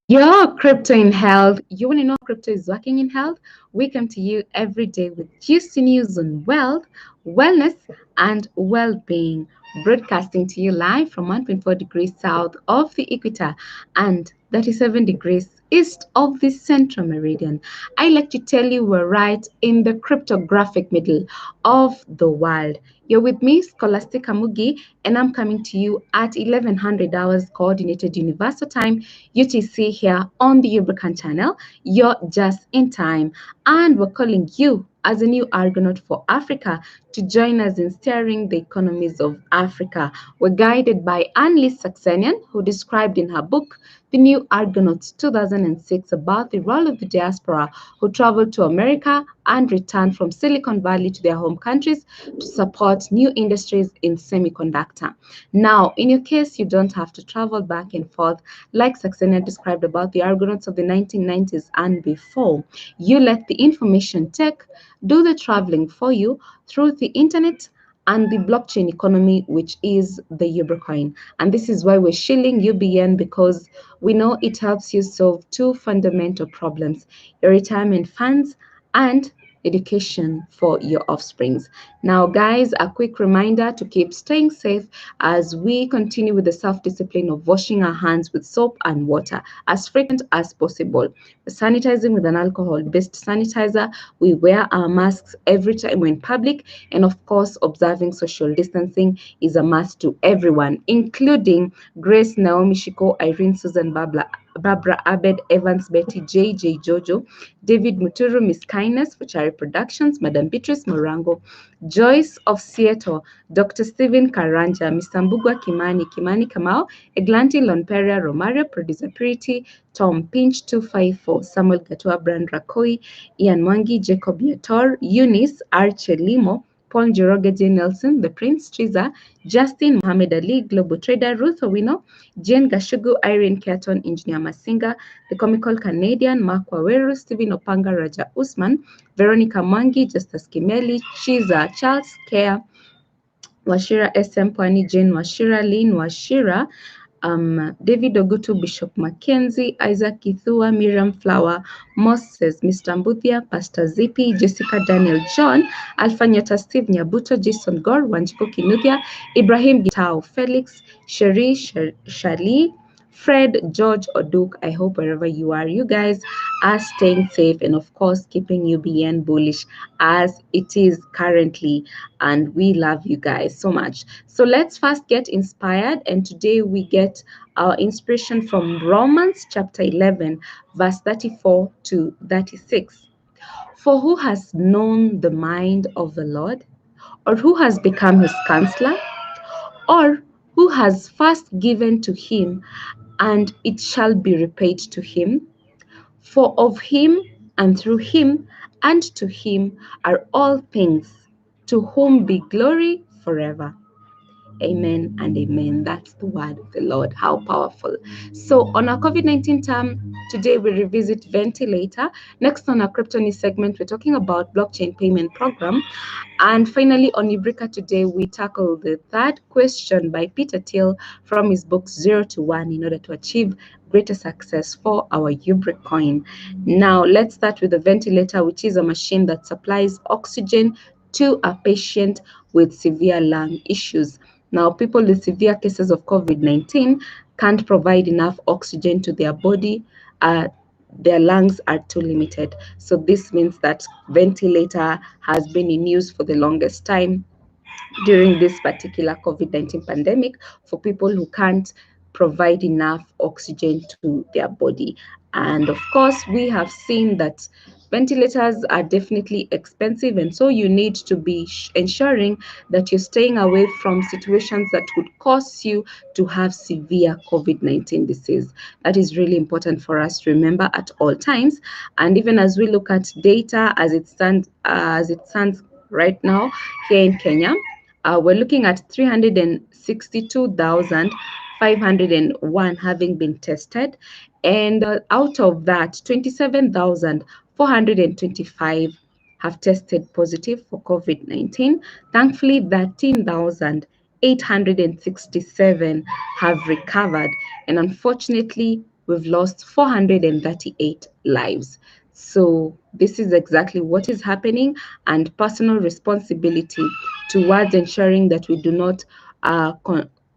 Your crypto in health. You want to know how crypto is working in health? We come to you every day with juicy news on wealth, wellness, and well being. Broadcasting to you live from 1.4 degrees south of the equator and 37 degrees east of the central meridian. I like to tell you we're right in the cryptographic middle of the world. You're with me, Scholastica Mugi, and I'm coming to you at 1100 hours Coordinated Universal Time, UTC, here on the Ubrican channel. You're just in time, and we're calling you as a new argonaut for Africa to join us in steering the economies of Africa. We're guided by Annlee Saxenian, who described in her book, The New Argonauts 2006, about the role of the diaspora who traveled to America and returned from Silicon Valley to their home countries to support new industries in semiconductor. Now, in your case, you don't have to travel back and forth like Saxenia described about the argonauts of the 1990s and before. You let the information tech do the traveling for you through the internet and the blockchain economy, which is the Ubricoin. And this is why we're shilling UBN, because we know it helps you solve two fundamental problems: your retirement funds and education for your offsprings. Now, guys, a quick reminder to keep staying safe as we continue with the self-discipline of washing our hands with soap and water as frequent as possible. Sanitizing with an alcohol-based sanitizer. We wear our masks every time we're in public, and of course, observing social distancing is a must to everyone, including Grace, Naomi, Shiko, Irene, Susan, Barbara Abed, Evans, Betty, JJ, Jojo, David Muturu, Miss Kindness, Fuchari Productions, Madam Beatrice Morango, Joyce of Seattle, Dr. Stephen Karanja, Mr. Mbugwa Kimani, Kimani Kamau, Eglanti Lonperia, Romario, Producer Purity, Tom Pinch 254, Samuel Gatua, Brand Rakoi, Ian Mwangi, Jacob Yator, Eunice, Archer Limo, Paul Njoroge, J. Nelson, The Prince, Chiza, Justin, Mohammed Ali, Global Trader, Ruth Owino, Jane Gashugu, Irene Keaton, Engineer Masinga, The Comical Canadian, Mark Waweru, Stephen Opanga, Raja Usman, Veronica Mwangi, Justus Kimeli, Chiza, Charles Care, Washira SM Pwani, Jane Washira, Lynn Washira, David Ogutu, Bishop Mackenzie, Isaac Kithua, Miriam Flower, Moses, Mr. Mbuthia, Pastor Zippy, Jessica Daniel John, Alpha Nyota Steve Nyabuto, Jason Gore, Wanjiku Kinuthia, Ibrahim Gitao, Felix, Sherry, Shali, Fred, George, Oduk. I hope wherever you are, you guys are staying safe and, of course, keeping UBN bullish as it is currently. And we love you guys so much. So let's first get inspired. And today we get our inspiration from Romans chapter 11, verse 34 to 36. For who has known the mind of the Lord? Or who has become his counselor? Or who has first given to him, and it shall be repaid to him? For of him, and through him, and to him are all things, to whom be glory forever. Amen and amen. That's the word of the Lord. How powerful. So on our COVID-19 term, today we revisit ventilator. Next on our crypto news segment, we're talking about blockchain payment program. And finally on Ubrica today, we tackle the third question by Peter Thiel from his book 0 to 1 in order to achieve greater success for our Ubricoin. Now let's start with the ventilator, which is a machine that supplies oxygen to a patient with severe lung issues. Now, people with severe cases of COVID-19 can't provide enough oxygen to their body. Their lungs are too limited. So this means that ventilator has been in use for the longest time during this particular COVID-19 pandemic for people who can't provide enough oxygen to their body. And of course, we have seen that ventilators are definitely expensive, and so you need to be ensuring that you're staying away from situations that would cause you to have severe COVID-19 disease. That is really important for us to remember at all times. And even as we look at data as it stands right now here in Kenya, we're looking at 362,501 having been tested, and out of that, 27,425 have tested positive for COVID-19. Thankfully, 13,867 have recovered, and unfortunately, we've lost 438 lives. So this is exactly what is happening, and personal responsibility towards ensuring that we do not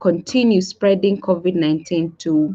continue spreading COVID-19 to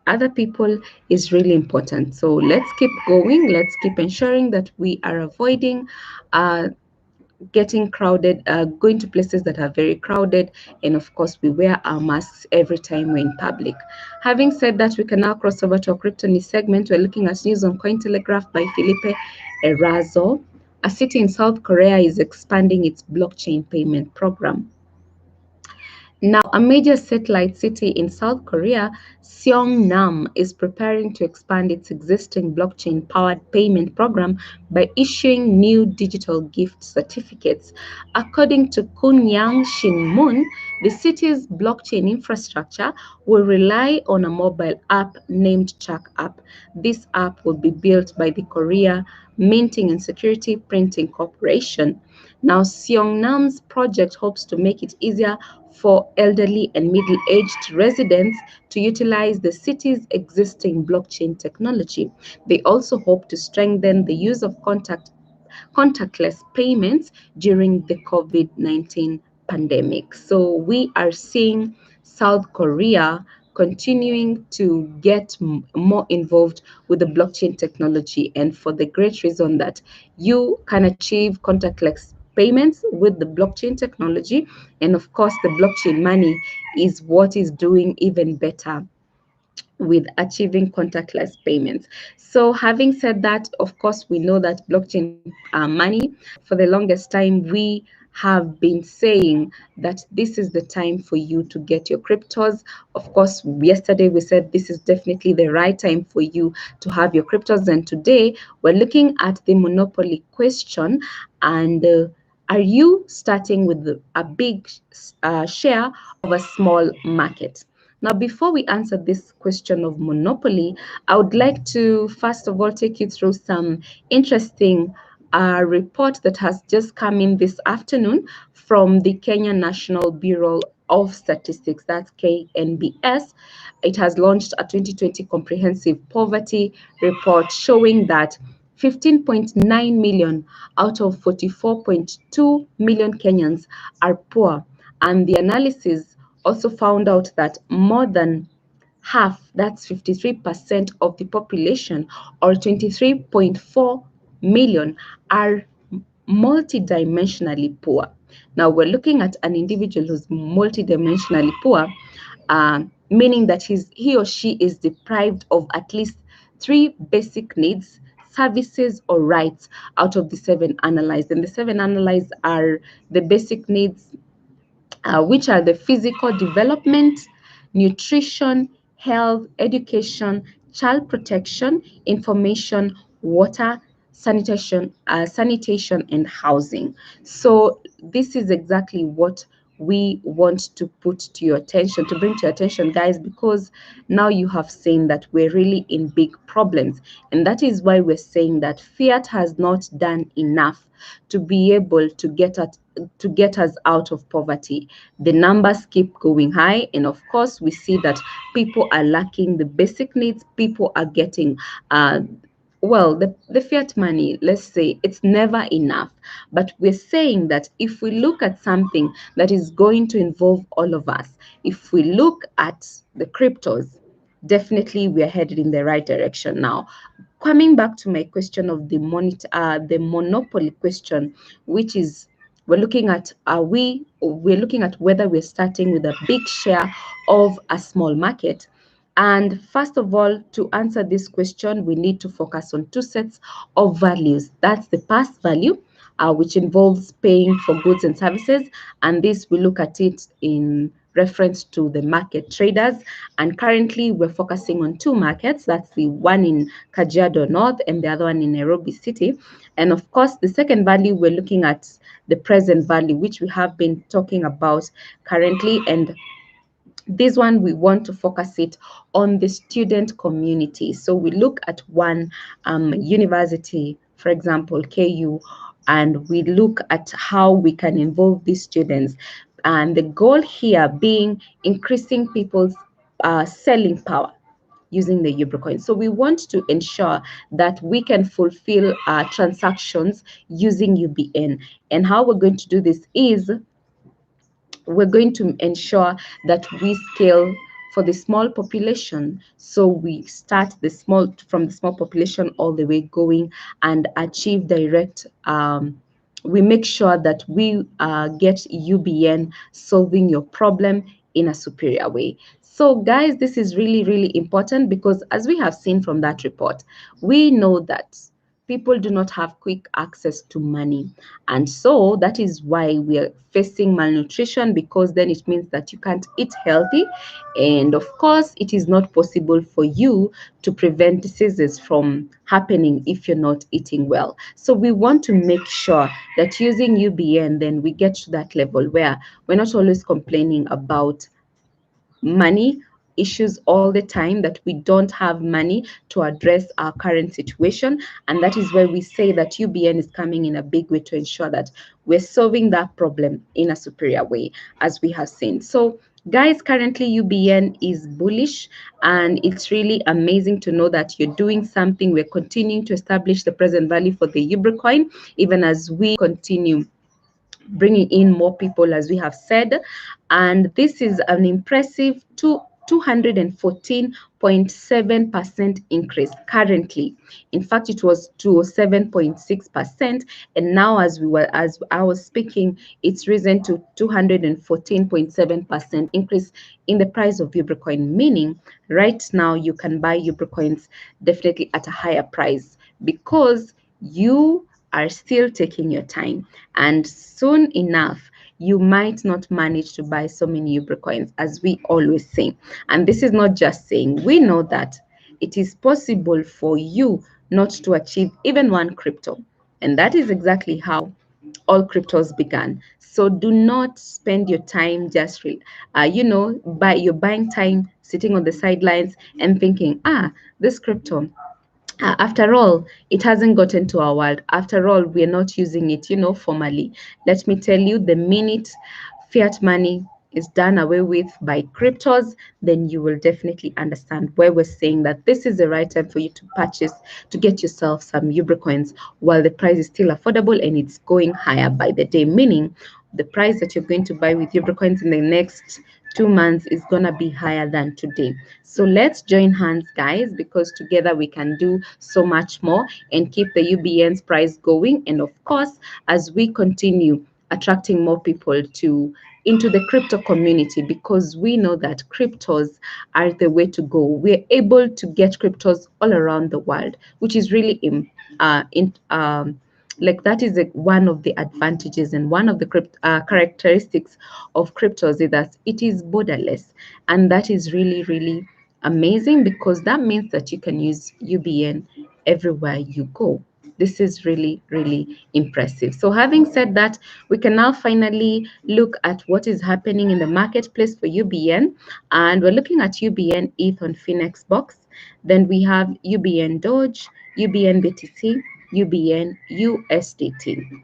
other people is really important. So let's keep going. Let's keep ensuring that we are avoiding getting crowded, going to places that are very crowded, and of course, we wear our masks every time we're in public. Having said that, we can now cross over to our crypto news segment. We're looking at news on Cointelegraph by Felipe Erazo. A city in South Korea is expanding its blockchain payment program. Now, a major satellite city in South Korea, Seongnam, is preparing to expand its existing blockchain-powered payment program by issuing new digital gift certificates. According to Kunyang Shinmun, the city's blockchain infrastructure will rely on a mobile app named Track App. This app will be built by the Korea Minting and Security Printing Corporation. Now, Seongnam's project hopes to make it easier for elderly and middle-aged residents to utilize the city's existing blockchain technology. They also hope to strengthen the use of contactless payments during the COVID-19 pandemic. So we are seeing South Korea continuing to get more involved with the blockchain technology, and for the great reason that you can achieve contactless payments with the blockchain technology, and of course the blockchain money is what is doing even better with achieving contactless payments. So having said that, of course, we know that blockchain money, for the longest time, we have been saying that this is the time for you to get your cryptos. Of course, yesterday we said this is definitely the right time for you to have your cryptos. And today we're looking at the monopoly question. And are you starting with a big share of a small market? Now, before we answer this question of monopoly, I would like to first of all take you through some interesting report that has just come in this afternoon from the Kenya National Bureau of Statistics, that's KNBS. It has launched a 2020 comprehensive poverty report showing that 15.9 million out of 44.2 million Kenyans are poor. And the analysis also found out that more than half, that's 53% of the population, or 23.4 million, are multidimensionally poor. Now, we're looking at an individual who's multidimensionally poor, meaning that he or she is deprived of at least three basic needs, services, or rights out of the seven analyzed. And the seven analyzed are the basic needs, which are the physical development, nutrition, health, education, child protection, information, water, sanitation, and housing. So this is exactly what we want to put to your attention, to bring to your attention, guys, because now you have seen that we're really in big problems. And that is why we're saying that fiat has not done enough to be able to get us out of poverty. The numbers keep going high, and of course we see that people are lacking the basic needs. People are getting the fiat money, let's say, it's never enough. But we're saying that if we look at something that is going to involve all of us, if we look at the cryptos, definitely we are headed in the right direction now. Coming back to my question of the monopoly question, which is we're looking at whether we're starting with a big share of a small market. And first of all, to answer this question, we need to focus on two sets of values. That's the past value, which involves paying for goods and services. And this, we look at it in reference to the market traders. And currently, we're focusing on two markets. That's the one in Kajiado North and the other one in Nairobi City. And of course, the second value, we're looking at the present value, which we have been talking about currently. And this one, we want to focus it on the student community. So we look at one university, for example, KU, and we look at how we can involve these students. And the goal here being increasing people's selling power. using the Ubricoin. So we want to ensure that we can fulfill our transactions using UBN. And how we're going to do this is we're going to ensure that we scale for the small population. So we start from the small population all the way going and achieve direct we make sure that we get UBN solving your problem in a superior way. So guys, this is really, really important because as we have seen from that report, we know that people do not have quick access to money. And so that is why we are facing malnutrition, because then it means that you can't eat healthy. And of course, it is not possible for you to prevent diseases from happening if you're not eating well. So we want to make sure that using UBN, then we get to that level where we're not always complaining about money issues all the time, that we don't have money to address our current situation. And that is where we say that UBN is coming in a big way to ensure that we're solving that problem in a superior way, as we have seen. So guys, currently UBN is bullish, and it's really amazing to know that you're doing something. We're continuing to establish the present value for the Ubricoin, even as we continue bringing in more people, as we have said. And this is an impressive 214.7% increase currently. In fact, it was 207.6%, and now as I was speaking, it's risen to 214.7% increase in the price of Ubricoin, meaning right now you can buy Ubricoins definitely at a higher price because you are still taking your time, and soon enough you might not manage to buy so many Ubricoins, as we always say. And this is not just saying, we know that it is possible for you not to achieve even one crypto, and that is exactly how all cryptos began. So do not spend your time just you're buying time sitting on the sidelines and thinking, this crypto, after all, it hasn't gotten to our world. After all, we're not using it, formally. Let me tell you, the minute fiat money is done away with by cryptos, then you will definitely understand where we're saying that this is the right time for you to purchase, to get yourself some Ubricoins while the price is still affordable and it's going higher by the day, meaning the price that you're going to buy with Ubricoins in the next 2 months is going to be higher than today. So let's join hands, guys, because together we can do so much more and keep the UBN's price going. And of course, as we continue attracting more people into the crypto community, because we know that cryptos are the way to go. We're able to get cryptos all around the world, which is really like that is one of the advantages and one of the characteristics of cryptos is that it is borderless, and that is really, really amazing, because that means that you can use UBN everywhere you go. This is really, really impressive. So having said that, we can now finally look at what is happening in the marketplace for UBN. And we're looking at UBN ETH on Phoenix Box. Then we have UBN Doge, UBN BTC, UBN USDT.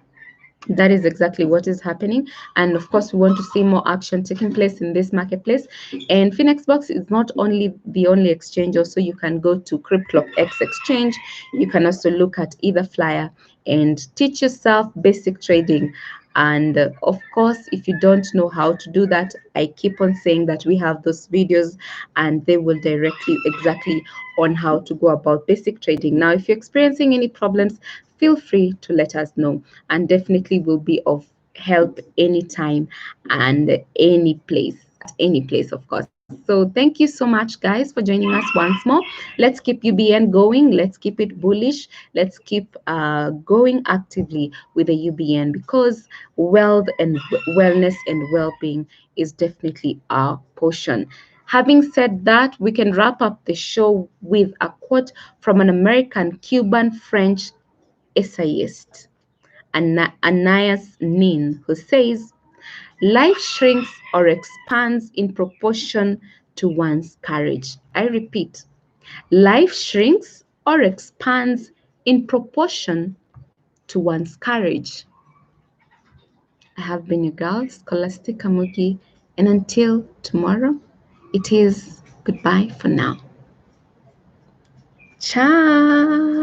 That is exactly what is happening. And of course, we want to see more action taking place in this marketplace. And Phoenix Box is not only the only exchange. Also, you can go to CryptClockX exchange. You can also look at either flyer and teach yourself basic trading. And of course, if you don't know how to do that, I keep on saying that we have those videos and they will direct you exactly on how to go about basic trading. Now, if you're experiencing any problems, feel free to let us know, and definitely will be of help anytime and any place, of course. So thank you so much, guys, for joining us once more. Let's keep UBN going. Let's keep it bullish. Let's keep going actively with the UBN, because wealth and wellness and well-being is definitely our portion. Having said that, we can wrap up the show with a quote from an American, Cuban, French essayist, Anais Nin, who says, life shrinks or expands in proportion to one's courage. I repeat, life shrinks or expands in proportion to one's courage. I have been your girl, Scholastic Kamugi, and until tomorrow, it is goodbye for now. Ciao.